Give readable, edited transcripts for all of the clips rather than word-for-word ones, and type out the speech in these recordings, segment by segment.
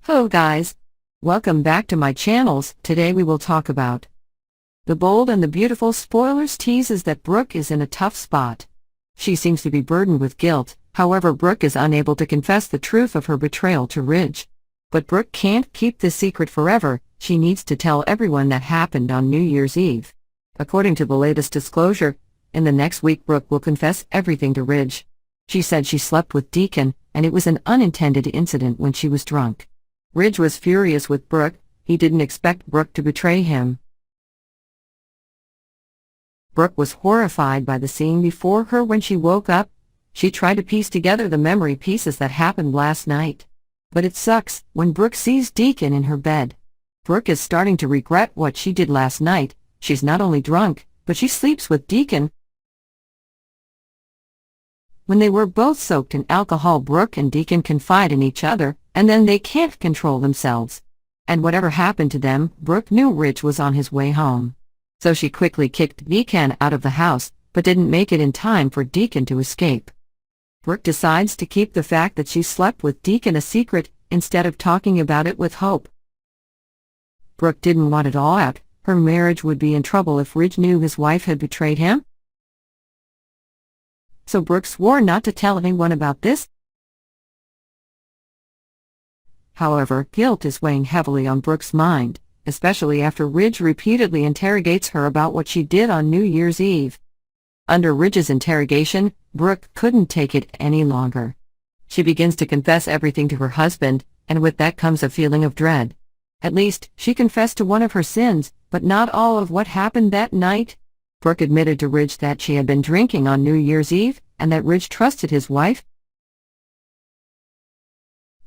Hello guys, welcome back to my channels. Today we will talk about The Bold and the Beautiful. Spoilers teases that Brooke is in a tough spot. She seems to be burdened with guilt. However, Brooke is unable to confess the truth of her betrayal to Ridge. But Brooke can't keep this secret forever. She needs to tell everyone that happened on New Year's Eve. According to the latest disclosure, in the next week Brooke will confess everything to Ridge. She said she slept with Deacon, and it was an unintended incident when she was drunk. Ridge was furious with Brooke. He didn't expect Brooke to betray him. Brooke was horrified by the scene before her when she woke up. She tried to piece together the memory pieces that happened last night. But it sucks when Brooke sees Deacon in her bed. Brooke is starting to regret what she did last night. She's not only drunk, but she sleeps with Deacon. When they were both soaked in alcohol, Brooke and Deacon confide in each other, and then they can't control themselves. And whatever happened to them, Brooke knew Ridge was on his way home. So she quickly kicked Deacon out of the house, but didn't make it in time for Deacon to escape. Brooke decides to keep the fact that she slept with Deacon a secret, instead of talking about it with Hope. Brooke didn't want it all out. Her marriage would be in trouble if Ridge knew his wife had betrayed him. So Brooke swore not to tell anyone about this. However, guilt is weighing heavily on Brooke's mind, especially after Ridge repeatedly interrogates her about what she did on New Year's Eve. Under Ridge's interrogation, Brooke couldn't take it any longer. She begins to confess everything to her husband, and with that comes a feeling of dread. At least, she confessed to one of her sins, but not all of what happened that night. Brooke admitted to Ridge that she had been drinking on New Year's Eve, and that Ridge trusted his wife.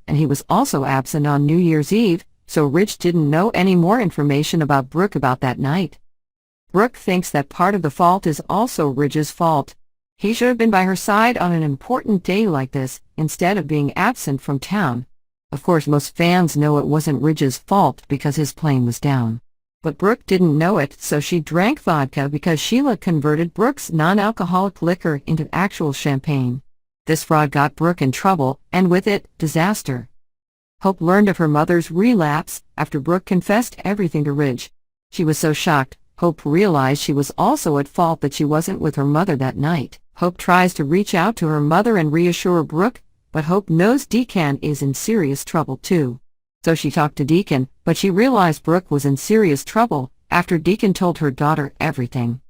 And he was also absent on New Year's Eve, so Ridge didn't know any more information about Brooke about that night. Brooke thinks that part of the fault is also Ridge's fault. He should have been by her side on an important day like this, instead of being absent from town. Of course, most fans know it wasn't Ridge's fault because his plane was down. But Brooke didn't know it, so she drank vodka because Sheila converted Brooke's non-alcoholic liquor into actual champagne. This fraud got Brooke in trouble, and with it, disaster. Hope learned of her mother's relapse after Brooke confessed everything to Ridge. She was so shocked, Hope realized she was also at fault that she wasn't with her mother that night. Hope tries to reach out to her mother and reassure Brooke, but Hope knows Deacon is in serious trouble too. So she talked to Deacon, but she realized Brooke was in serious trouble after Deacon told her daughter everything.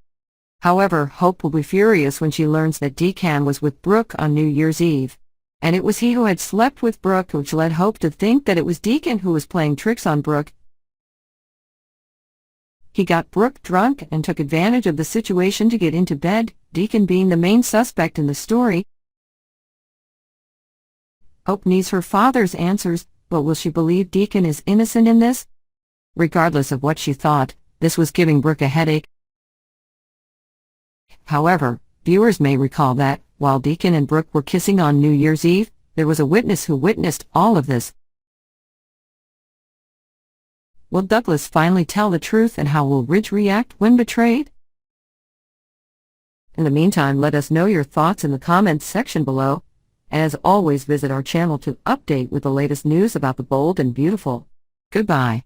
However, Hope will be furious when she learns that Deacon was with Brooke on New Year's Eve. And it was he who had slept with Brooke, which led Hope to think that it was Deacon who was playing tricks on Brooke. He got Brooke drunk and took advantage of the situation to get into bed, Deacon being the main suspect in the story. Hope needs her father's answers, but will she believe Deacon is innocent in this? Regardless of what she thought, this was giving Brooke a headache. However, viewers may recall that, while Deacon and Brooke were kissing on New Year's Eve, there was a witness who witnessed all of this. Will Douglas finally tell the truth, and how will Ridge react when betrayed? In the meantime, let us know your thoughts in the comments section below. As always, visit our channel to update with the latest news about The Bold and Beautiful. Goodbye.